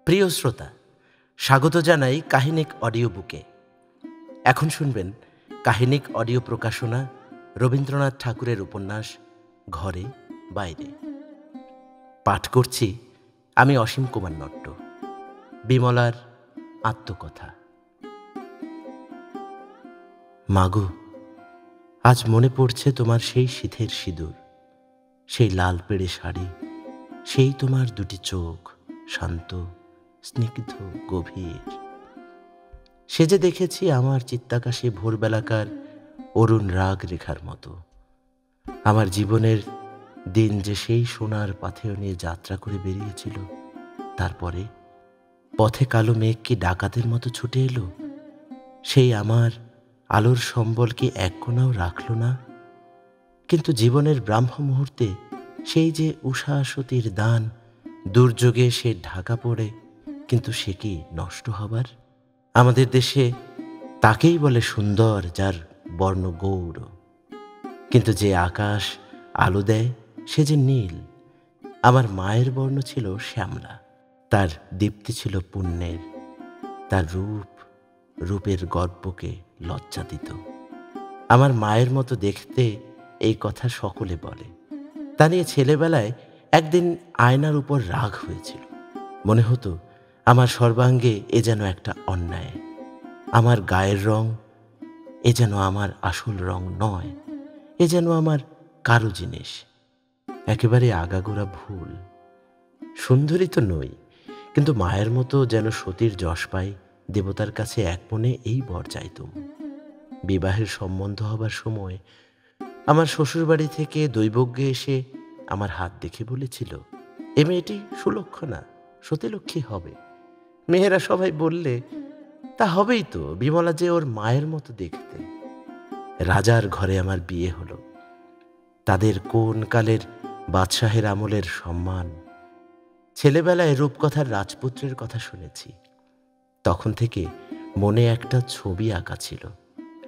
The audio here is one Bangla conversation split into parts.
প্রিয় শ্রোতা, স্বাগত জানাই কাহিনিক অডিও বুকে। এখন শুনবেন কাহিনিক অডিও প্রকাশনা রবীন্দ্রনাথ ঠাকুরের উপন্যাস ঘরে বাইরে। পাঠ করছি আমি অসীম কুমার নট্ট। বিমলার আত্মকথা। মাগো, আজ মনে পড়ছে তোমার সেই শীতের সিঁদুর, সেই লাল পেড়ে শাড়ি, সেই তোমার দুটি চোখ, শান্ত, স্নিগ্ধ, গভীর। সে যে দেখেছি আমার চিত্তাকাশে ভোরবেলাকার অরুণ রাগ রেখার মতো। আমার জীবনের দিন যে সেই সোনার পাথেয় নিয়ে যাত্রা করে বেরিয়েছিল, তারপরে পথে কালো মেঘ কি ডাকাতের মতো ছুটে এলো, সেই আমার আলোর সম্বল কি এক কোণাও রাখল না। কিন্তু জীবনের ব্রাহ্ম মুহূর্তে সেই যে উষা সতীর দান, দুর্যোগে সে ঢাকা পড়ে, কিন্তু সে কি নষ্ট হবার? আমাদের দেশে তাকেই বলে সুন্দর যার বর্ণ গৌর, কিন্তু যে আকাশ আলো দেয় সে যে নীল। আমার মায়ের বর্ণ ছিল শ্যামলা, তার দীপ্তি ছিল পুণ্যের, তার রূপের গর্বকে লজ্জা দিত। আমার মায়ের মতো দেখতে এই কথা সকলে বলে। তা নিয়ে ছেলেবেলায় একদিন আয়নার উপর রাগ হয়েছিল। মনে হতো আমার সর্বাঙ্গে এ যেন একটা অন্যায়, আমার গায়ের রং এ যেন আমার আসল রং নয়, এ যেন আমার কারো জিনিস, একেবারে আগাগোড়া ভুল। সুন্দরী তো নই, কিন্তু মায়ের মতো যেন সতীর যশ পাই, দেবতার কাছে এক মনে এই বর চাইতুম। বিবাহের সম্বন্ধ হবার সময় আমার শ্বশুরবাড়ি থেকে দৈবজ্ঞ এসে আমার হাত দেখে বলেছিল, এ মেয়েটি সুলক্ষণা, সতীলক্ষ্মী হবে। মেয়েরা সবাই বললে, তা হবেই তো, বিমলা যে ওর মায়ের মতো দেখতে। রাজার ঘরে আমার বিয়ে হলো। তাদের কোন কালের বাদশাহের আমলের সম্মান। ছেলেবেলায় রূপকথার রাজপুত্রের কথা শুনেছি। তখন থেকে মনে একটা ছবি আঁকা ছিল,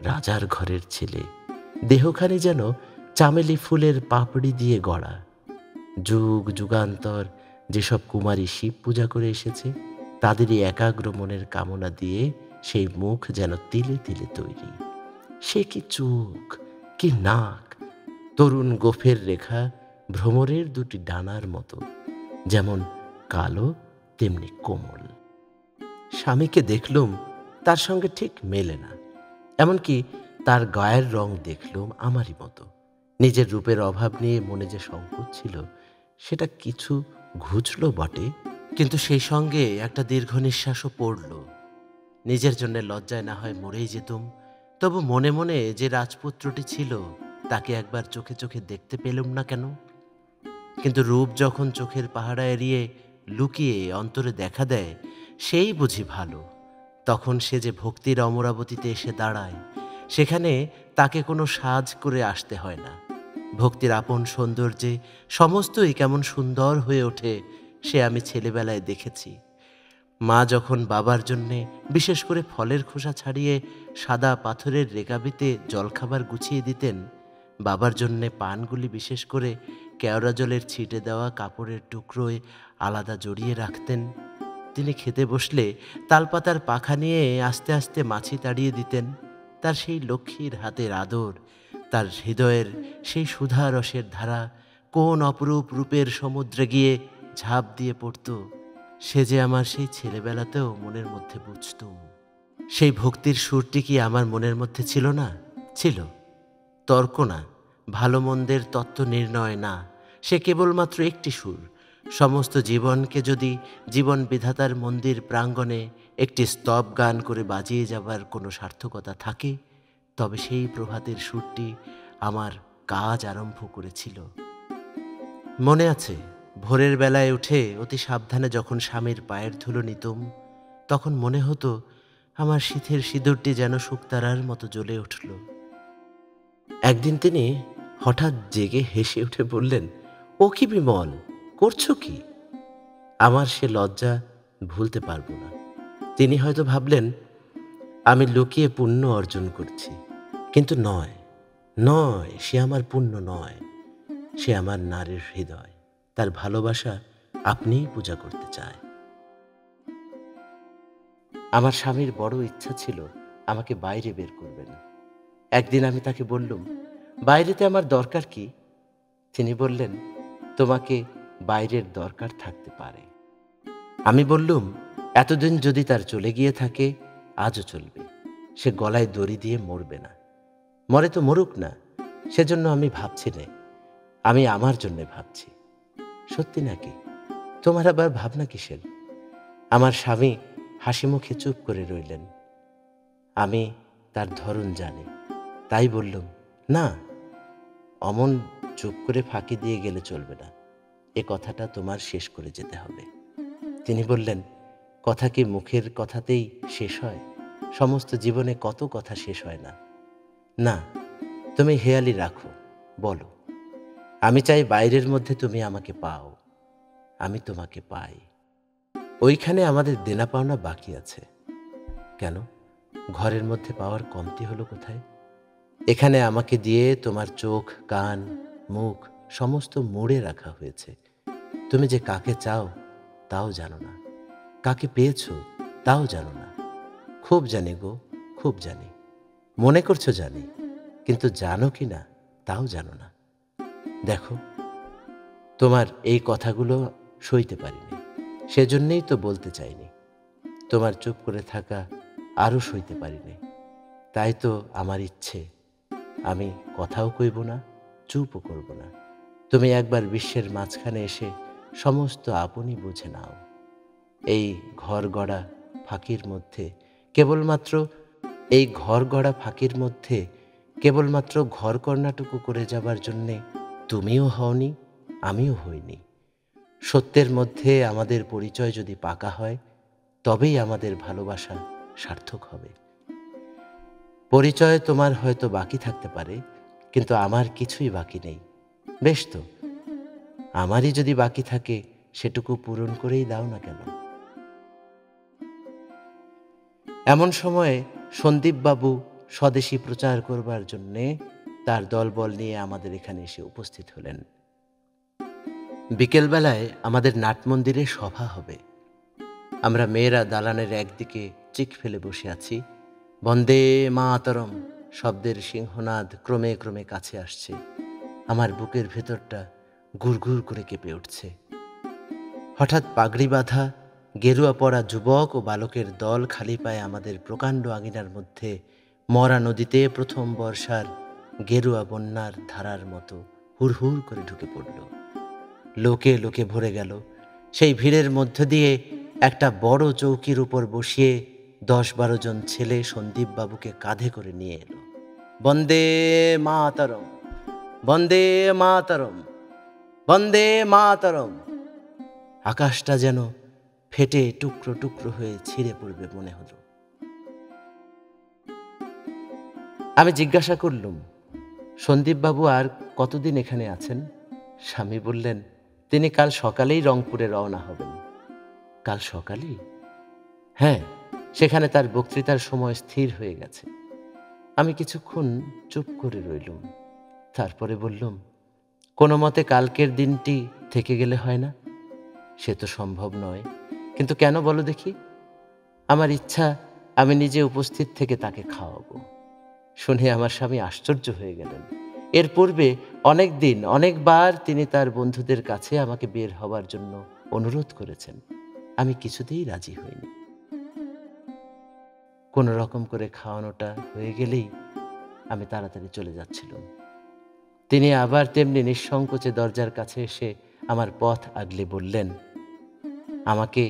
রাজার ঘরের ছেলে, দেহখানি যেন চামেলি ফুলের পাপড়ি দিয়ে গড়া। যুগ যুগান্তর যেসব কুমারী শিব পূজা করে এসেছে, তাদেরই একাগ্র মনের কামনা দিয়ে সেই মুখ যেন তিলে তিলে তৈরি। সে কি চোখ, কি নাক, তরুণ গোফের রেখা ভ্রমরের দুটি ডানার মতো, যেমন কালো তেমনি কোমল। স্বামীকে দেখলুম, তার সঙ্গে ঠিক মেলে না। এমনকি তার গায়ের রং দেখলুম আমারই মতো। নিজের রূপের অভাব নিয়ে মনে যে সংকোচ ছিল, সেটা কিছু ঘুচল বটে, কিন্তু সেই সঙ্গে একটা দীর্ঘ নিঃশ্বাসও পড়ল। নিজের জন্য লজ্জায় না হয় মরেই যেতুম, তবু মনে মনে যে রাজপুত্রটি ছিল তাকে একবার চোখে চোখে দেখতে পেলুম না কেন? কিন্তু রূপ যখন চোখের পাহারা এড়িয়ে লুকিয়ে অন্তরে দেখা দেয়, সেই বুঝি ভালো। তখন সে যে ভক্তির অমরাবতীতে এসে দাঁড়ায়, সেখানে তাকে কোনো সাজ করে আসতে হয় না। ভক্তির আপন সৌন্দর্যে সমস্তই কেমন সুন্দর হয়ে ওঠে, সে আমি ছেলেবেলায় দেখেছি। মা যখন বাবার জন্যে বিশেষ করে ফলের খোসা ছাড়িয়ে সাদা পাথরের রেকাবিতে জলখাবার গুছিয়ে দিতেন, বাবার জন্যে পানগুলি বিশেষ করে কেওড়া জলের ছিটে দেওয়া কাপড়ের টুকরোয় আলাদা জড়িয়ে রাখতেন। তিনি খেতে বসলে তালপাতার পাখা নিয়ে আস্তে আস্তে মাছি তাড়িয়ে দিতেন। তার সেই লক্ষ্মীর হাতের আদর, তার হৃদয়ের সেই সুধা রসের ধারা কোন অপরূপ রূপের সমুদ্রে গিয়ে ঝাঁপ দিয়ে পড়ত, সে যে আমার সেই ছেলেবেলাতেও মনের মধ্যে বুঝতুম। সেই ভক্তির সুরটি কি আমার মনের মধ্যে ছিল না? ছিল। তর্ক না, ভালো মন্দের তত্ত্ব নির্ণয় না, সে কেবলমাত্র একটি সুর। সমস্ত জীবনকে যদি জীবন বিধাতার মন্দির প্রাঙ্গণে একটি স্তব গান করে বাজিয়ে যাবার কোনো সার্থকতা থাকে, তবে সেই প্রভাতের সুরটি আমার কাজ আরম্ভ করেছিল। মনে আছে, ভোরের বেলায় উঠে অতি সাবধানে যখন স্বামীর পায়ের ধুলো নিতুম, তখন মনে হতো আমার শীতের সিঁদুরটি যেন শুকতারার মতো জ্বলে উঠল। একদিন তিনি হঠাৎ জেগে হেসে উঠে বললেন, ও কি বিমল, করছো কি? আমার সে লজ্জা ভুলতে পারবো না। তিনি হয়তো ভাবলেন আমি লুকিয়ে পুণ্য অর্জন করছি, কিন্তু নয়, নয়, সে আমার পুণ্য নয়, সে আমার নারীর হৃদয়, তার ভালোবাসা আপনিই পূজা করতে চায়। আমার স্বামীর বড় ইচ্ছা ছিল আমাকে বাইরে বের করবেন। একদিন আমি তাকে বললুম, বাইরেতে আমার দরকার কি? তিনি বললেন, তোমাকে বাইরের দরকার থাকতে পারে। আমি বললুম, এতদিন যদি তার চলে গিয়ে থাকে, আজও চলবে। সে গলায় দড়ি দিয়ে মরবে না। মরে তো মরুক না, সেজন্য আমি ভাবছি নে, আমি আমার জন্যে ভাবছি। সত্যি নাকি? তোমার আবার ভাবনা কিসের? আমার স্বামী হাসি মুখে চুপ করে রইলেন। আমি তার ধরন জানি, তাই বললুম, না, অমন চুপ করে ফাঁকি দিয়ে গেলে চলবে না। এ কথাটা তোমার শেষ করে যেতে হবে। তিনি বললেন, কথা কি মুখের কথাতেই শেষ হয়? সমস্ত জীবনে কত কথা শেষ হয় না। না, তুমি হেয়ালি রাখো, বলো। আমি চাই বাইরের মধ্যে তুমি আমাকে পাও, আমি তোমাকে পাই। ওইখানে আমাদের দেনা পাওনা বাকি আছে। কেন? ঘরের মধ্যে পাওয়ার কমতি হলো কোথায়? এখানে আমাকে দিয়ে তোমার চোখ, কান, মুখ সমস্ত মুড়ে রাখা হয়েছে। তুমি যে কাকে চাও তাও জানো না, কাকে পেয়েছো তাও জানো না। খুব জানি গো, খুব জানি। মনে করছো জানি, কিন্তু জানো কি না তাও জানো না। দেখো, তোমার এই কথাগুলো সইতে পারিনি, সেজন্যেই তো বলতে চাইনি। তোমার চুপ করে থাকা আরও সইতে পারিনি, তাই তো আমার ইচ্ছে আমি কথাও কইব না, চুপও করব না। তুমি একবার বিশ্বের মাঝখানে এসে সমস্ত আপনি বুঝে নাও। এই ঘর গড়া ফাঁকির মধ্যে কেবলমাত্র এই ঘর গড়া ফাঁকির মধ্যে কেবলমাত্র ঘরকন্নাটুকু করে যাবার জন্যে তুমিও হওনি, আমিও হইনি। সত্যের মধ্যে আমাদের পরিচয় যদি পাকা হয়, তবেই আমাদের ভালোবাসা সার্থক হবে। পরিচয় তোমার হয়তো বাকি থাকতে পারে, কিন্তু আমার কিছুই বাকি নেই। বেশ তো, আমারই যদি বাকি থাকে, সেটুকু পূরণ করেই দাও না কেন? এমন সময়ে সন্দীপবাবু স্বদেশী প্রচার করবার জন্যে তার দলবল নিয়ে আমাদের এখানে এসে উপস্থিত হলেন। বিকেলবেলায় আমাদের নাটমন্দিরে সভা হবে। আমরা মেয়েরা দালানের একদিকে চিক ফেলে বসে আছি। বন্দে মাতরম শব্দের সিংহনাদ ক্রমে ক্রমে কাছে আসছে। আমার বুকের ভেতরটা গুড়গুড় করে কেঁপে উঠছে। হঠাৎ পাগড়ি বাঁধা গেরুয়া পরা যুবক ও বালকের দল খালি পায়ে আমাদের প্রকাণ্ড আঙিনার মধ্যে মরা নদীতে প্রথম বর্ষার গেরুয়া বন্যার ধারার মতো হুড়হুড় করে ঢুকে পড়ল। লোকে লোকে ভরে গেল। সেই ভিড়ের মধ্য দিয়ে একটা বড় চৌকির উপর বসিয়ে 10-12 জন ছেলে সন্দীপবাবুকে কাঁধে করে নিয়ে এলো। বন্দে মাতরম, বন্দে মাতরম, বন্দে মাতরম। আকাশটা যেন ফেটে টুকরো টুকরো হয়ে ছিঁড়ে পড়বে মনে হলো। আমি জিজ্ঞাসা করলুম, সন্দীপবাবু আর কতদিন এখানে আছেন? স্বামী বললেন, তিনি কাল সকালেই রংপুরে রওনা হবেন। কাল সকালেই? হ্যাঁ, সেখানে তার বক্তৃতার সময় স্থির হয়ে গেছে। আমি কিছুক্ষণ চুপ করে রইলুম। তারপরে বললুম, কোনো মতে কালকের দিনটি থেকে গেলে হয় না? সে তো সম্ভব নয়, কিন্তু কেন বলো দেখি? আমার ইচ্ছা আমি নিজে উপস্থিত থেকে তাকে খাওয়াবো। শুনে আমার স্বামী আশ্চর্য হয়ে গেলেন। এর পূর্বে অনেক দিন অনেকবার তিনি তার বন্ধুদের কাছে আমাকে বের হবার জন্য অনুরোধ করেছেন। আমি কিছুতেই রাজি হইনি। কোনো রকম করে খাওয়ানোটা হয়ে গেলেই আমি তাড়াতাড়ি চলে যাচ্ছিলাম। তিনি আবার তেমনি নিঃসংকোচে দরজার কাছে এসে আমার পথ আগলে বললেন, আমাকে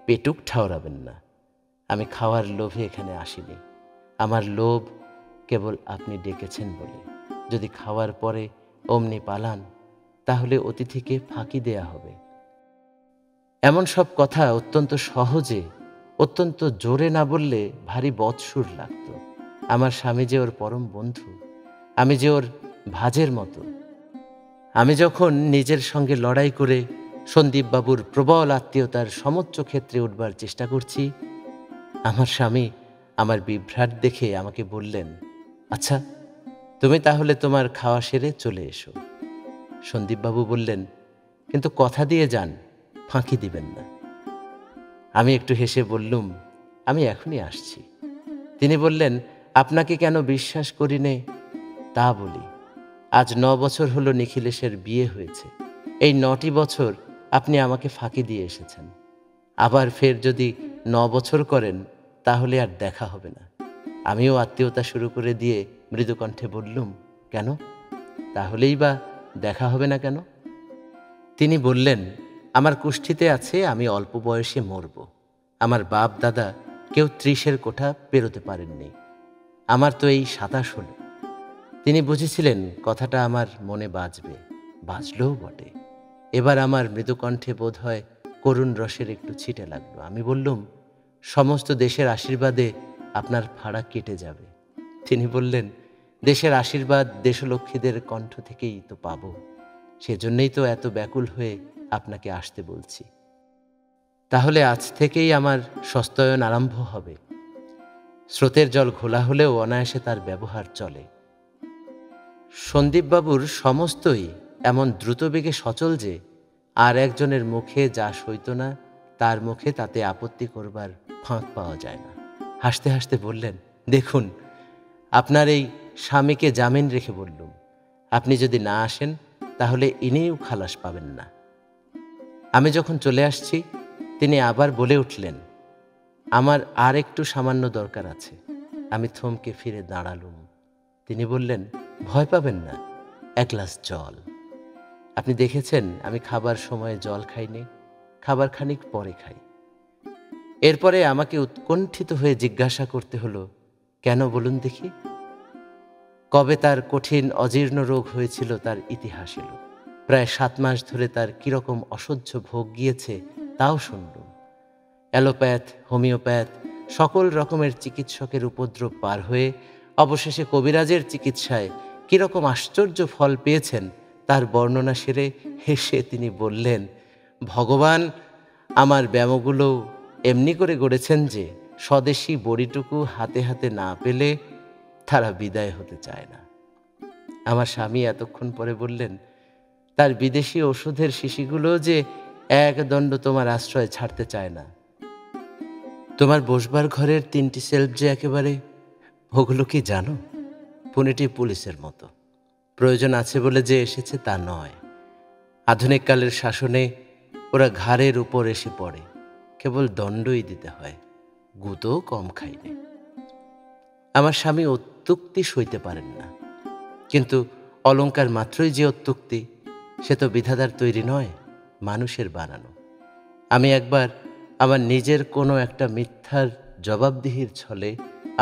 পেটুক ঠাওরাবেন না। আমি খাওয়ার লোভে এখানে আসিনি। আমার লোভ কেবল আপনি ডেকেছেন বলে। যদি খাওয়ার পরে অমনি পালান, তাহলে অতিথিকে ফাঁকি দেয়া হবে। এমন সব কথা অত্যন্ত সহজে, অত্যন্ত জোরে না বললে ভারী বদসুর লাগত। আমার স্বামী যে ওর পরম বন্ধু, আমি যে ওর ভাজের মতো। আমি যখন নিজের সঙ্গে লড়াই করে সন্দীপবাবুর প্রবল আত্মীয়তার সমোচ্চ ক্ষেত্রে উঠবার চেষ্টা করছি, আমার স্বামী আমার বিভ্রাট দেখে আমাকে বললেন, আচ্ছা, তুমি তাহলে তোমার খাওয়া সেরে চলে এসো। সন্দীপবাবু বললেন, কিন্তু কথা দিয়ে যান, ফাঁকি দিবেন না। আমি একটু হেসে বললুম, আমি এখনই আসছি। তিনি বললেন, আপনাকে কেন বিশ্বাস করি নে তা বলি। আজ ৯ বছর হলো নিখিলেশের বিয়ে হয়েছে। এই ৯টি বছর আপনি আমাকে ফাঁকি দিয়ে এসেছেন। আবার ফের যদি ৯ বছর করেন তাহলে আর দেখা হবে না। আমিও আত্মীয়তা শুরু করে দিয়ে মৃদুকণ্ঠে বললুম, কেন? তাহলেই বা দেখা হবে না কেন? তিনি বললেন, আমার কুষ্ঠিতে আছে আমি অল্প বয়সে মরব। আমার বাপ দাদা কেউ ৩০-এর কোঠা পেরোতে পারেননি। আমার তো এই ২৭ হলো। তিনি বুঝেছিলেন কথাটা আমার মনে বাজবে, বাজলও বটে। এবার আমার মৃদুকণ্ঠে বোধ হয় করুণ রসের একটু ছিটে লাগলো। আমি বললুম, সমস্ত দেশের আশীর্বাদে আপনার ফাড়া কেটে যাবে। তিনি বললেন, দেশের আশীর্বাদ দেশলক্ষ্মীদের কণ্ঠ থেকেই তো পাব। সেজন্যই তো এত ব্যাকুল হয়ে আপনাকে আসতে বলছি। তাহলে আজ থেকেই আমার সস্তয়ন আরম্ভ হবে। স্রোতের জল ঘোলা হলেও অনায়াসে তার ব্যবহার চলে। সন্দীপবাবুর সমস্তই এমন দ্রুতবেগে সচল যে আর একজনের মুখে যা সইত না তার মুখে তাতে আপত্তি করবার ফাঁক পাওয়া যায় না। হাসতে হাসতে বললেন, দেখুন, আপনার এই স্বামীকে জামিন রেখে বললুম, আপনি যদি না আসেন তাহলে ইনিও খালাস পাবেন না। আমি যখন চলে আসছি তিনি আবার বলে উঠলেন, আমার আর একটু সামান্য দরকার আছে। আমি থমকে ফিরে দাঁড়ালুম। তিনি বললেন, ভয় পাবেন না, এক গ্লাস জল। আপনি দেখেছেন আমি খাবার সময়ে জল খাইনি, খাবার খানিক পরে খাই। এরপরে আমাকে উৎকণ্ঠিত হয়ে জিজ্ঞাসা করতে হলো, কেন বলুন দেখি? কবে তার কঠিন অজীর্ণ রোগ হয়েছিল তার ইতিহাস এলো। প্রায় ৭ মাস ধরে তার কিরকম অসহ্য ভোগ গিয়েছে তাও শুনলুম। অ্যালোপ্যাথ, হোমিওপ্যাথ, সকল রকমের চিকিৎসকের উপদ্রব পার হয়ে অবশেষে কবিরাজের চিকিৎসায় কিরকম আশ্চর্য ফল পেয়েছেন তার বর্ণনা সেরে হেসে তিনি বললেন, ভগবান আমার ব্যামোগুলো এমনি করে গড়েছেন যে স্বদেশী বড়িটুকু হাতে হাতে না পেলে তারা বিদায় হতে চায় না। আমার স্বামী এতক্ষণ পরে বললেন, তার বিদেশি ওষুধের শিশিগুলো যে একদণ্ড তোমার আশ্রয় ছাড়তে চায় না। তোমার বসবার ঘরের ৩টি সেলফ যে একেবারে, ওগুলো কি জানো? পুনেটি পুলিশের মতো। প্রয়োজন আছে বলে যে এসেছে তা নয়। আধুনিক কালের শাসনে ওরা ঘাড়ের উপর এসে পড়ে, কেবল দণ্ডই দিতে হয়, গুঁতোও কম খাইনে। আমার স্বামী অত্যুক্তি সইতে পারেন না, কিন্তু অলংকার মাত্রই যে অত্যুক্তি, সে তো বিধাতার তৈরি নয়, মানুষের বানানো। আমি একবার আমার নিজের কোনো একটা মিথ্যার জবাবদিহির ছলে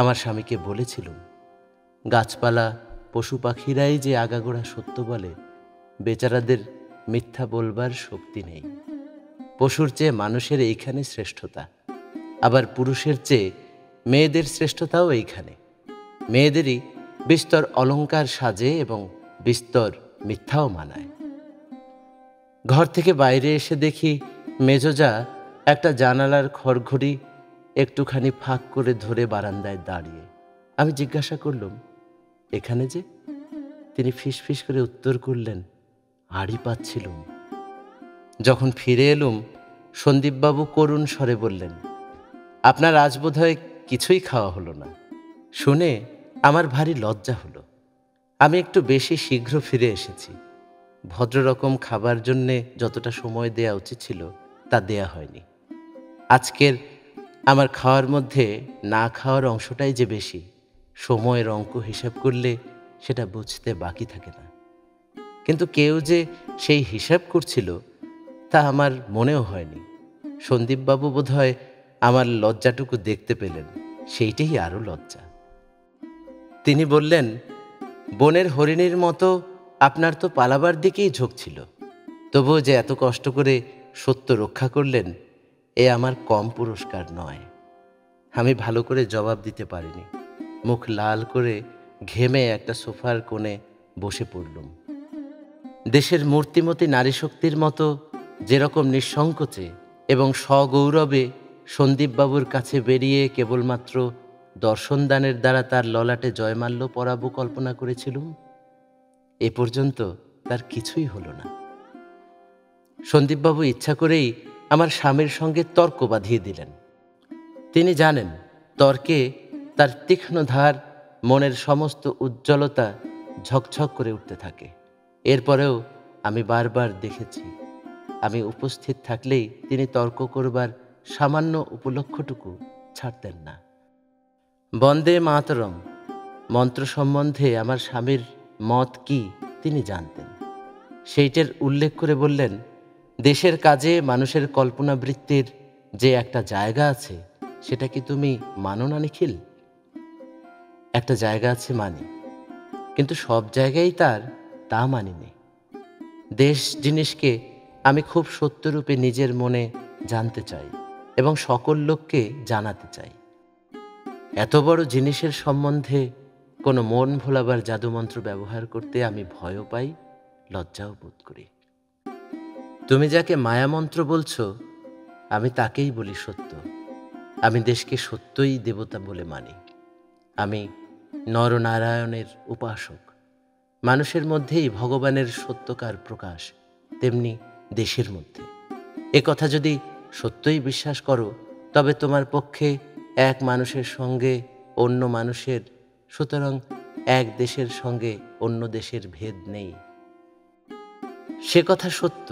আমার স্বামীকে বলেছিলুম, গাছপালা পশু পাখিরাই যে আগাগোড়া সত্য বলে, বেচারাদের মিথ্যা বলবার শক্তি নেই। পশুর চেয়ে মানুষের এইখানে শ্রেষ্ঠতা, আবার পুরুষের চেয়ে মেয়েদের শ্রেষ্ঠতাও এইখানে। মেয়েদেরই বিস্তর অলংকার সাজে এবং বিস্তর মিথ্যাও মানায়। ঘর থেকে বাইরে এসে দেখি মেজোজা একটা জানালার খড়ঘড়ি একটুখানি ফাঁক করে ধরে বারান্দায় দাঁড়িয়ে। আমি জিজ্ঞাসা করলুম, এখানে যে? তিনি ফিসফিস করে উত্তর করলেন, আড়ি পাচ্ছিলুম। যখন ফিরে এলুম সন্দীপবাবু করুণ স্বরে বললেন, আপনার আজ বোধহয় কিছুই খাওয়া হলো না। শুনে আমার ভারী লজ্জা হলো। আমি একটু বেশি শীঘ্র ফিরে এসেছি। ভদ্ররকম খাবার জন্যে যতটা সময় দেয়া উচিত ছিল তা দেয়া হয়নি। আজকের আমার খাওয়ার মধ্যে না খাওয়ার অংশটাই যে বেশি, সময়ের অঙ্ক হিসাব করলে সেটা বুঝতে বাকি থাকে না। কিন্তু কেউ যে সেই হিসাব করছিল তা আমার মনেও হয়নি। সন্দীপবাবু বোধহয় আমার লজ্জাটুকু দেখতে পেলেন, সেইটাই আরও লজ্জা। তিনি বললেন, বনের হরিণীর মতো আপনার তো পালাবার দিকেই ঝোঁক ছিল, তবুও যে এত কষ্ট করে সত্য রক্ষা করলেন, এ আমার কম পুরস্কার নয়। আমি ভালো করে জবাব দিতে পারিনি। মুখ লাল করে ঘেমে একটা সোফার কোণে বসে পড়লুম। দেশের মূর্তিমতী নারীশক্তির মতো যেরকম নিঃসংকোচে এবং সগৌরবে সন্দীপবাবুর কাছে বেরিয়ে কেবলমাত্র দর্শনদানের দ্বারা তার ললাটে জয়মাল্য পরাবো কল্পনা করেছিলুম, এ পর্যন্ত তার কিছুই হলো না। সন্দীপবাবু ইচ্ছা করেই আমার স্বামীর সঙ্গে তর্ক বাঁধিয়ে দিলেন। তিনি জানেন তর্কে তার তীক্ষ্ণ ধার মনের সমস্ত উজ্জ্বলতা ঝকঝক করে উঠতে থাকে। এরপরেও আমি বারবার দেখেছি, আমি উপস্থিত থাকলেই তিনি তর্ক করবার সামান্য উপলক্ষটুকু ছাড়তেন না। বন্দে মাতরম মন্ত্র সম্বন্ধে আমার স্বামীর মত কি তিনি জানতেন। সেইটার উল্লেখ করে বললেন, দেশের কাজে মানুষের কল্পনাবৃত্তির যে একটা জায়গা আছে, সেটা কি তুমি মানো না নিখিল? একটা জায়গা আছে মানি, কিন্তু সব জায়গায় তা মানিনি। দেশ জিনিসকে আমি খুব সত্যরূপে নিজের মনে জানতে চাই এবং সকল লোককে জানাতে চাই। এত বড় জিনিসের সম্বন্ধে কোনো মন ভোলাবার জাদুমন্ত্র ব্যবহার করতে আমি ভয়ও পাই, লজ্জাও বোধ করি। তুমি যাকে মায়ামন্ত্র বলছো, আমি তাকেই বলি সত্য। আমি দেশকে সত্যই দেবতা বলে মানি। আমি নরনারায়ণের উপাসক। মানুষের মধ্যেই ভগবানের সত্যকার প্রকাশ, তেমনি দেশের মধ্যে। এ কথা যদি সত্যই বিশ্বাস করো, তবে তোমার পক্ষে এক মানুষের সঙ্গে অন্য মানুষের, সুতরাং এক দেশের সঙ্গে অন্য দেশের ভেদ নেই। সে কথা সত্য,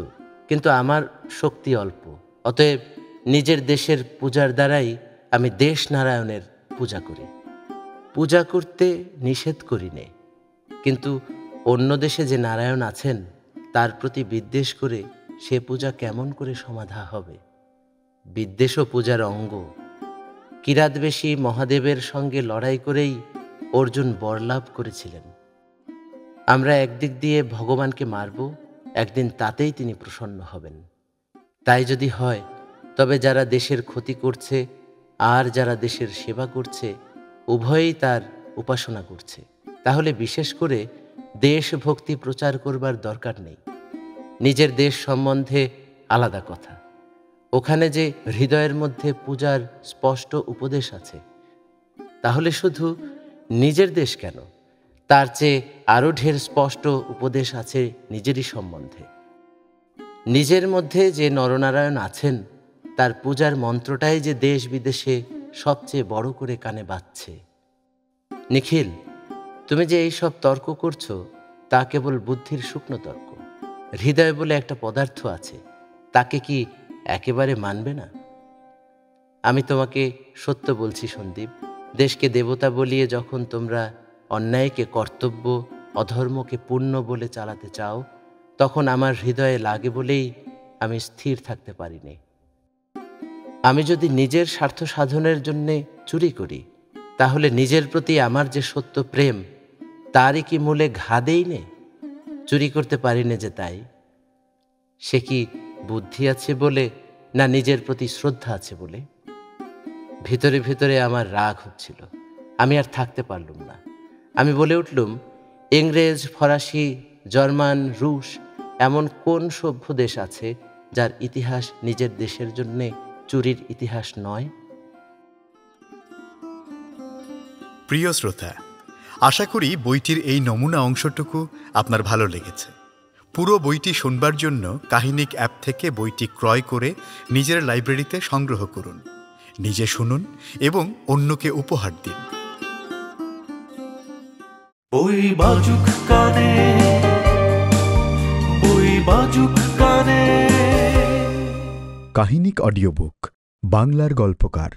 কিন্তু আমার শক্তি অল্প। অতএব নিজের দেশের পূজার দ্বারাই আমি দেশ নারায়ণের পূজা করি। পূজা করতে নিষেধ করি নে, কিন্তু অন্য দেশে যে নারায়ণ আছেন তার প্রতি বিদ্বেষ করে সে পূজা কেমন করে সমাধা হবে? বিদ্বেষও পূজার অঙ্গ। কিরাতবেশী মহাদেবের সঙ্গে লড়াই করেই অর্জুন বরলাভ করেছিলেন। আমরা একদিক দিয়ে ভগবানকে মারব, একদিন তাতেই তিনি প্রসন্ন হবেন। তাই যদি হয়, তবে যারা দেশের ক্ষতি করছে আর যারা দেশের সেবা করছে, উভয়েই তার উপাসনা করছে। তাহলে বিশেষ করে দেশভক্তি প্রচার করবার দরকার নেই। নিজের দেশ সম্বন্ধে আলাদা কথা। ওখানে যে হৃদয়ের মধ্যে পূজার স্পষ্ট উপদেশ আছে, তাহলে শুধু নিজের দেশ কেন, তার চেয়ে আরও ঢের স্পষ্ট উপদেশ আছে নিজেরই সম্বন্ধে। নিজের মধ্যে যে নরনারায়ণ আছেন, তার পূজার মন্ত্রটাই যে দেশ বিদেশে সবচেয়ে বড় করে কানে বাজছে। নিখিল, তুমি যে এই সব তর্ক করছো, তা কেবল বুদ্ধির শুকনো তর্ক। হৃদয় বলে একটা পদার্থ আছে, তাকে কি একেবারে মানবে না? আমি তোমাকে সত্য বলছি সন্দীপ, দেশকে দেবতা বলিয়ে যখন তোমরা অন্যায়কে কর্তব্য, অধর্মকে পুণ্য বলে চালাতে চাও, তখন আমার হৃদয়ে লাগে বলেই আমি স্থির থাকতে পারিনি। আমি যদি নিজের স্বার্থ সাধনের জন্যে চুরি করি, তাহলে নিজের প্রতি আমার যে সত্য প্রেম, তারই কি মূলে ঘা দেই নে? চুরি করতে পারি না যে তাই। সে কি বুদ্ধি আছে বলে, না নিজের প্রতি শ্রদ্ধা আছে বলে? ভিতরে ভিতরে আমার রাগ হচ্ছিল। আমি আর থাকতে পারলুম না। আমি বলে উঠলুম, ইংরেজ, ফরাসি, জার্মান, রুশ এমন কোন সভ্য দেশ আছে যার ইতিহাস নিজের দেশের জন্যে চুরির ইতিহাস নয়? প্রিয় শ্রোতা, আশা করি বইটির এই নমুনা অংশটুকু আপনার ভালো লেগেছে। পুরো বইটি শুনবার জন্য কাহিনিক অ্যাপ থেকে বইটি ক্রয় করে নিজের লাইব্রেরিতে সংগ্রহ করুন, নিজে শুনুন এবং অন্যকে উপহার দিন। বই বাজুক কানে, বই বাজুক কানে। কাহিনিক অডিও বুক, বাংলার গল্পকার।